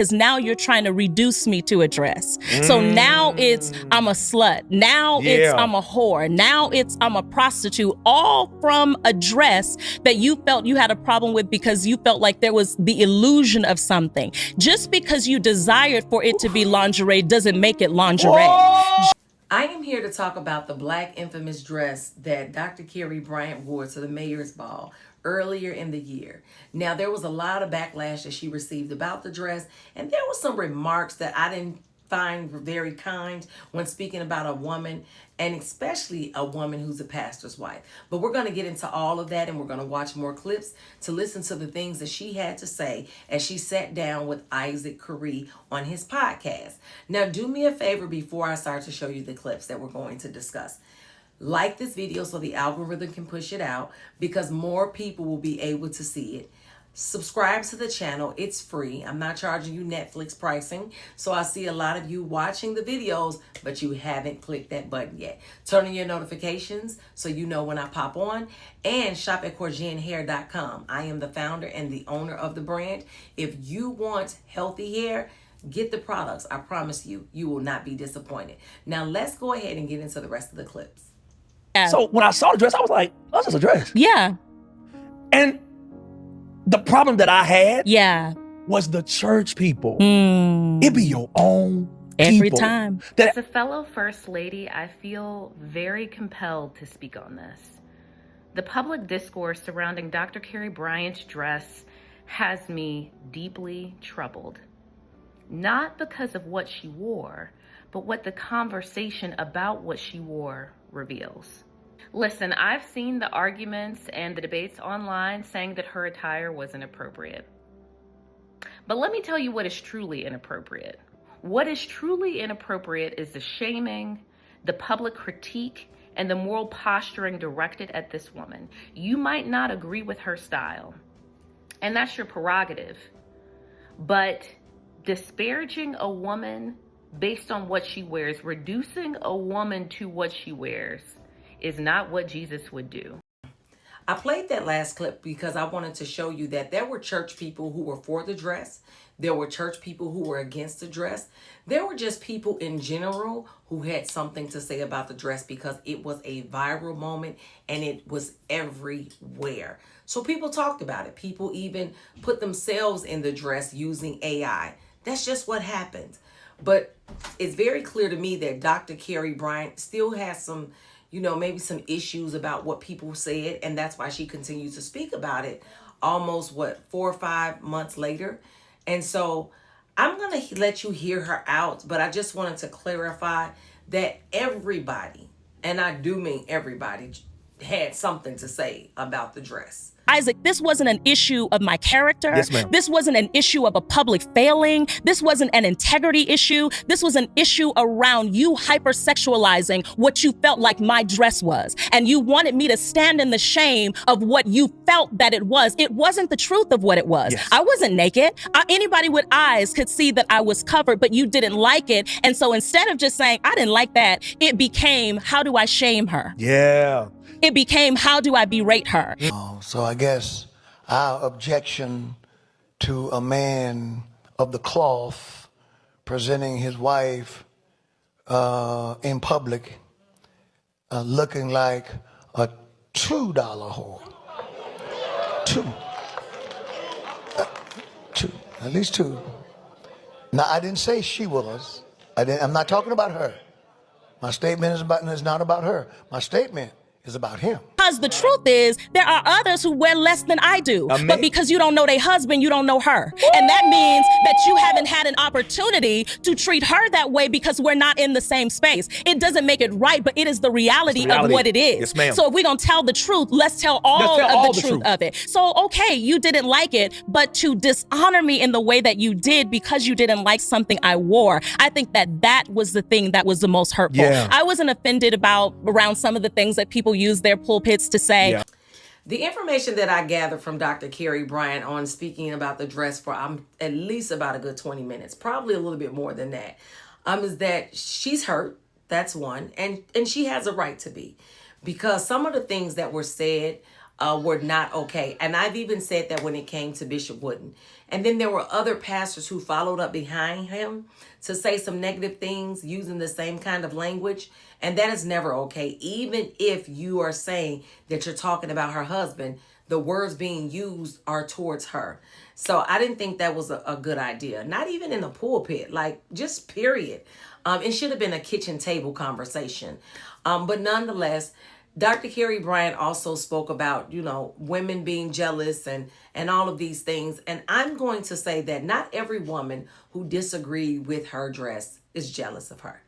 Because now you're trying to reduce me to a dress. So now it's I'm a slut. Now it's I'm a whore. Now it's I'm a prostitute. All from a dress that you felt you had a problem with because you felt like there was the illusion of something. Just because you desired for it to be lingerie doesn't make it lingerie. I am here to talk about the Black infamous dress that Dr. Karri Bryant wore to the mayor's ball earlier in the year. Now, there was a lot of backlash that she received about the dress, and there were some remarks that I didn't find very kind when speaking about a woman, and especially a woman who's a pastor's wife. But we're going to get into all of that, and we're going to watch more clips to listen to the things that she had to say as she sat down with Isaac Karri on his podcast. Now, do me a favor before I start to show you the clips that we're going to discuss. Like this video so the algorithm can push it out, because more people will be able to see it. Subscribe to the channel. It's free. I'm not charging you Netflix pricing. So I see a lot of you watching the videos, but you haven't clicked that button yet. Turn on your notifications so you know when I pop on. And shop at CorgineHair.com. I am the founder and the owner of the brand. If you want healthy hair, get the products. I promise you, you will not be disappointed. Now let's go ahead and get into the rest of the clips. So when I saw the dress, I was like, oh, that's just a dress. Yeah. And the problem that I had Yeah. was the church people. It be your own Every people. time. As a fellow First Lady, I feel very compelled to speak on this. The public discourse surrounding Dr. Karri Bryant's dress has me deeply troubled. Not because of what she wore, but what the conversation about what she wore reveals. Listen, I've seen the arguments and the debates online saying that her attire was inappropriate. But let me tell you what is truly inappropriate. What is truly inappropriate is the shaming, the public critique, and the moral posturing directed at this woman. You might not agree with her style, and that's your prerogative. But disparaging a woman based on what she wears, reducing a woman to what she wears, is not what Jesus would do. I played that last clip because I wanted to show you that there were church people who were for the dress. There were church people who were against the dress. There were just people in general who had something to say about the dress because it was a viral moment and it was everywhere. So people talked about it. People even put themselves in the dress using AI. That's just what happened. But it's very clear to me that Dr. Karri Bryant still has some, maybe some issues about what people said, and that's why she continues to speak about it almost, 4 or 5 months later. And so I'm going to let you hear her out, but I just wanted to clarify that everybody, and I do mean everybody, had something to say about the dress. Isaac, this wasn't an issue of my character. Yes, ma'am. This wasn't an issue of a public failing. This wasn't an integrity issue. This was an issue around you hypersexualizing what you felt like my dress was. And you wanted me to stand in the shame of what you felt that it was. It wasn't the truth of what it was. Yes. I wasn't naked. Anybody with eyes could see that I was covered, but you didn't like it. And so instead of just saying, I didn't like that, it became, how do I shame her? Yeah. It became, how do I berate her? So I guess our objection to a man of the cloth presenting his wife in public looking like a $2 whore. Two. At least two. Now, I didn't say she was. I'm not talking about her. My statement is not about her. My statement is about him. Because the truth is, there are others who wear less than I do. But because you don't know their husband, you don't know her. And that means that you haven't had an opportunity to treat her that way because we're not in the same space. It doesn't make it right, but it is the reality of what it is. Yes, ma'am. So if we don't tell the truth, let's tell all of the truth of it. So, okay, you didn't like it, but to dishonor me in the way that you did because you didn't like something I wore, I think that was the thing that was the most hurtful. Yeah. I wasn't offended around some of the things that people use their pulpits to say. Yeah. The information that I gathered from Dr. Karri Bryant on speaking about the dress for at least about a good 20 minutes, probably a little bit more than that, is that she's hurt. That's one. And she has a right to be, because some of the things that were said were not okay. And I've even said that when it came to Bishop Wooden. And then there were other pastors who followed up behind him to say some negative things using the same kind of language. And that is never okay. Even if you are saying that you're talking about her husband, the words being used are towards her. So I didn't think that was a good idea. Not even in the pulpit, like just period. It should have been a kitchen table conversation. But nonetheless, Dr. Karri Bryant also spoke about, women being jealous and all of these things. And I'm going to say that not every woman who disagreed with her dress is jealous of her.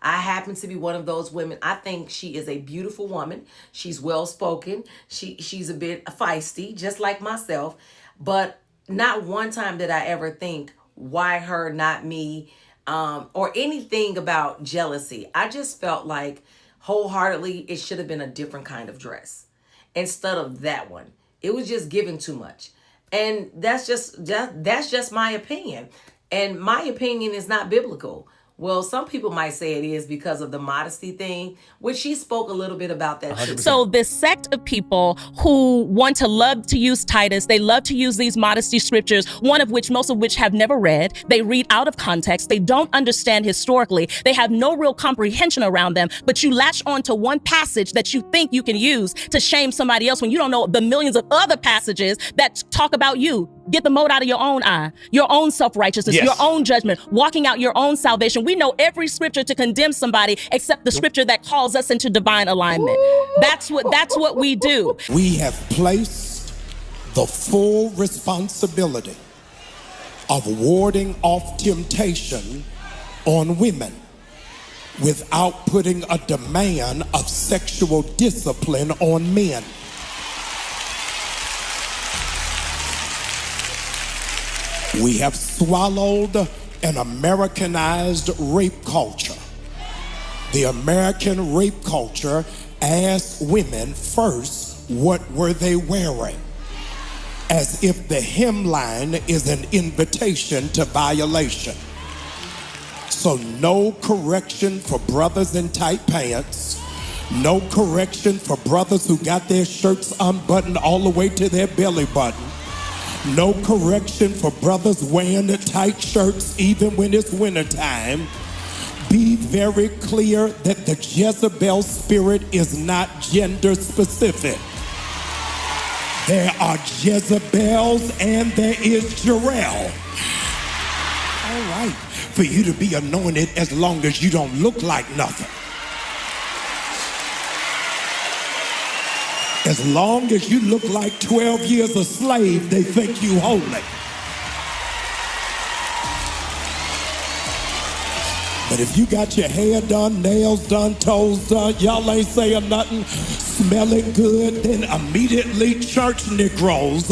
I happen to be one of those women. I think she is a beautiful woman. She's well-spoken. She's a bit feisty, just like myself. But not one time did I ever think, why her, not me, or anything about jealousy. I just felt like wholeheartedly it should have been a different kind of dress instead of that one. It was just given too much. And that's just my opinion. And my opinion is not biblical. Well, some people might say it is because of the modesty thing, which she spoke a little bit about that too. So this sect of people who want to love to use Titus, they love to use these modesty scriptures, most of which have never read. They read out of context. They don't understand historically. They have no real comprehension around them, but you latch on to one passage that you think you can use to shame somebody else when you don't know the millions of other passages that talk about you. Get the mote out of your own eye, your own self-righteousness, your own judgment, walking out your own salvation. We know every scripture to condemn somebody except the scripture that calls us into divine alignment. That's what we do. We have placed the full responsibility of warding off temptation on women without putting a demand of sexual discipline on men. We have swallowed an Americanized rape culture. The American rape culture asked women first, what were they wearing? As if the hemline is an invitation to violation. So no correction for brothers in tight pants. No correction for brothers who got their shirts unbuttoned all the way to their belly button. No correction for brothers wearing the tight shirts even when it's wintertime. Be very clear that the Jezebel spirit is not gender specific. There are Jezebels and there is Jarrell. All right, for you to be anointed as long as you don't look like nothing. As long as you look like 12 years a slave, they think you holy. But if you got your hair done, nails done, toes done, y'all ain't saying nothing, smelling good, then immediately church Negroes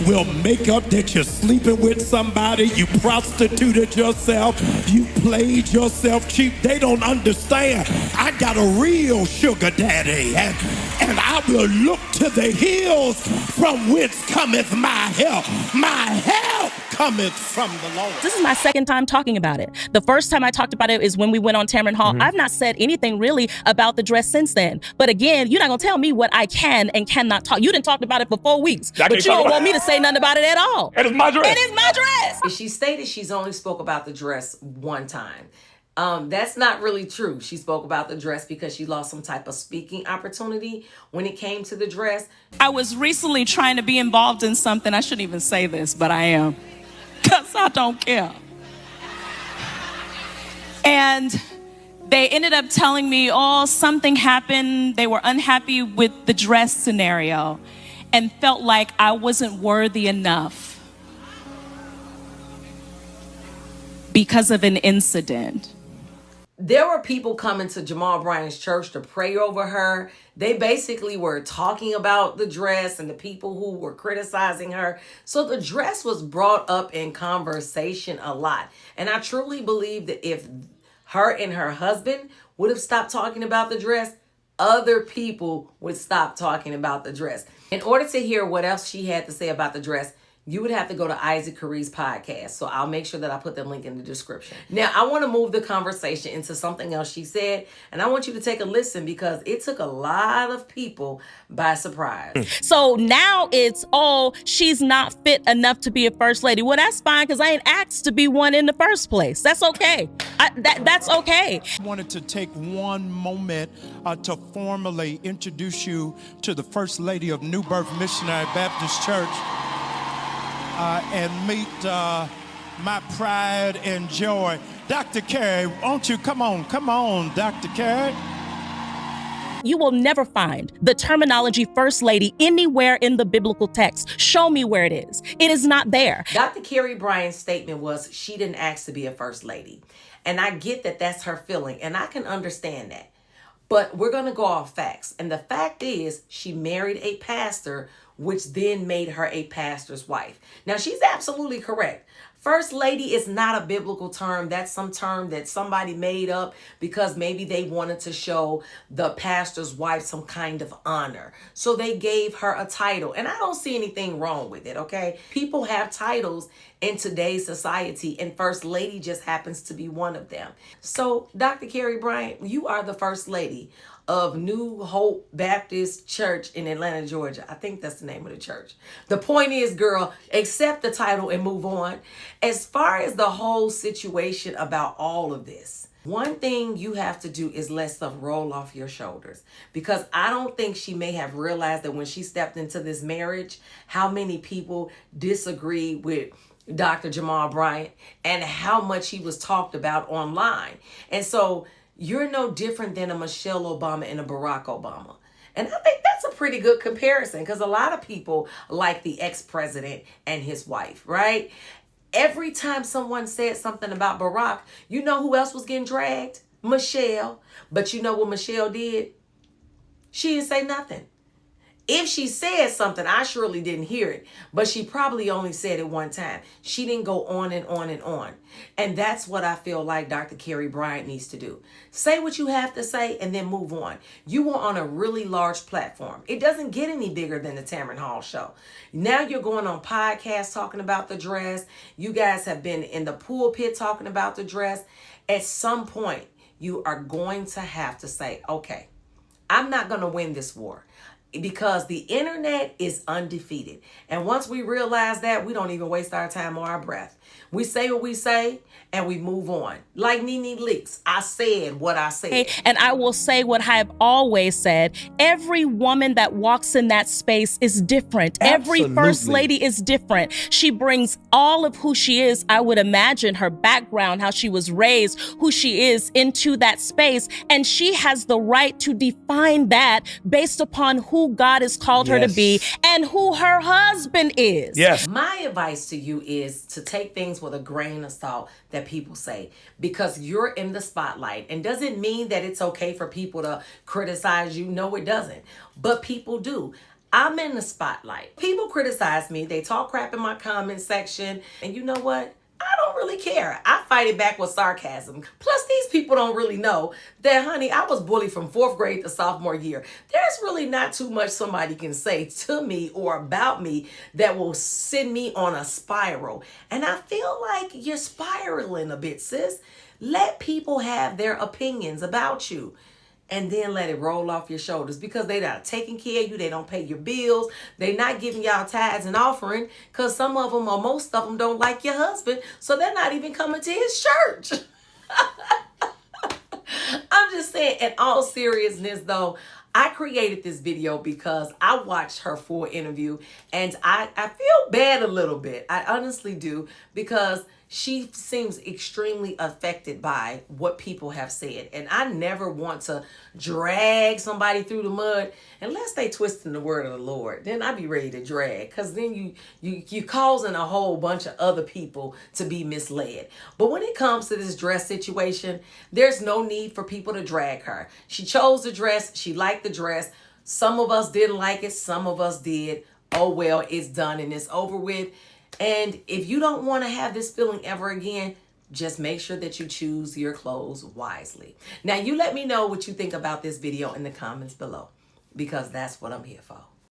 will make up that you're sleeping with somebody, you prostituted yourself, you played yourself cheap. They don't understand. I got a real sugar daddy, and I will look to the hills from whence cometh my help. My help cometh from the Lord. This is my second time talking about it. The first time I talked about it is when we went on Tamron Hall. I've not said anything really about the dress since then. But again, you're not going to tell me what I can and cannot talk. You didn't talk about it for 4 weeks, but you don't want me to say nothing about it at all. It is my dress. It is my dress. She stated she's only spoke about the dress one time. That's not really true. She spoke about the dress because she lost some type of speaking opportunity when it came to the dress. I was recently trying to be involved in something. I shouldn't even say this, but I am. Because I don't care. And they ended up telling me, something happened. They were unhappy with the dress scenario and felt like I wasn't worthy enough because of an incident. There were people coming to Jamal Bryant's church to pray over her. They basically were talking about the dress and the people who were criticizing her. So the dress was brought up in conversation a lot. And I truly believe that if her and her husband would have stopped talking about the dress, other people would stop talking about the dress. In order to hear what else she had to say about the dress, you would have to go to Isaac Curry's podcast. So I'll make sure that I put that link in the description. Now, I want to move the conversation into something else she said, and I want you to take a listen because it took a lot of people by surprise. So now it's, oh, she's not fit enough to be a first lady. Well, that's fine because I ain't asked to be one in the first place. That's okay. That's okay. I wanted to take one moment to formally introduce you to the First Lady of New Birth Missionary Baptist Church. And meet my pride and joy, Dr. Karri. Won't you come on, Dr. Karri? You will never find the terminology first lady anywhere in the biblical text. Show me where it is. It is not there. Dr. Karri Bryant's statement was she didn't ask to be a first lady. And I get that that's her feeling, and I can understand that. But we're going to go off facts. And the fact is, she married a pastor, which then made her a pastor's wife. Now, she's absolutely correct. First lady is not a biblical term. That's some term that somebody made up because maybe they wanted to show the pastor's wife some kind of honor. So they gave her a title. And I don't see anything wrong with it, okay? People have titles in today's society, and first lady just happens to be one of them. So, Dr. Karri Bryant, you are the first lady of New Hope Baptist Church in Atlanta, Georgia. I think that's the name of the church. The point is, girl, accept the title and move on. As far as the whole situation about all of this, one thing you have to do is let stuff roll off your shoulders, because I don't think she may have realized that when she stepped into this marriage, how many people disagree with Dr. Jamal Bryant and how much he was talked about online. And so you're no different than a Michelle Obama and a Barack Obama. And I think that's a pretty good comparison because a lot of people like the ex-president and his wife, right? Every time someone said something about Barack, you know who else was getting dragged? Michelle. But you know what Michelle did? She didn't say nothing. If she said something, I surely didn't hear it, but she probably only said it one time. She didn't go on and on and on. And that's what I feel like Dr. Karri Bryant needs to do. Say what you have to say and then move on. You were on a really large platform. It doesn't get any bigger than the Tamron Hall show. Now you're going on podcasts talking about the dress. You guys have been in the pulpit talking about the dress. At some point, you are going to have to say, okay, I'm not going to win this war. Because the internet is undefeated. And once we realize that, we don't even waste our time or our breath. We say what we say and we move on. Like Nene Leakes, I said what I said. And I will say what I have always said. Every woman that walks in that space is different. Absolutely. Every first lady is different. She brings all of who she is, I would imagine, her background, how she was raised, who she is, into that space. And she has the right to define that based upon who God has called her to be and who her husband is. Yes. My advice to you is to take things with a grain of salt that people say, because you're in the spotlight. And does it mean that it's okay for people to criticize you? No, it doesn't. But people do. I'm in the spotlight. People criticize me. They talk crap in my comment section. And you know what? I don't really care. I fight it back with sarcasm. Plus, these people don't really know that, honey, I was bullied from 4th grade to sophomore year. There's really not too much somebody can say to me or about me that will send me on a spiral. And I feel like you're spiraling a bit, sis. Let people have their opinions about you. And then let it roll off your shoulders, because they're not taking care of you. They don't pay your bills. They're not giving y'all tithes and offering because some of them or most of them don't like your husband. So they're not even coming to his church. I'm just saying, in all seriousness though, I created this video because I watched her full interview and I feel bad a little bit. I honestly do, because she seems extremely affected by what people have said. And I never want to drag somebody through the mud unless they twisting the word of the Lord. Then I'd be ready to drag, because then you causing a whole bunch of other people to be misled. But when it comes to this dress situation, there's no need for people to drag her. She chose the dress. She liked the dress. Some of us didn't like it. Some of us did. Oh, well, it's done and it's over with. And if you don't want to have this feeling ever again, just make sure that you choose your clothes wisely. Now, you let me know what you think about this video in the comments below, because that's what I'm here for.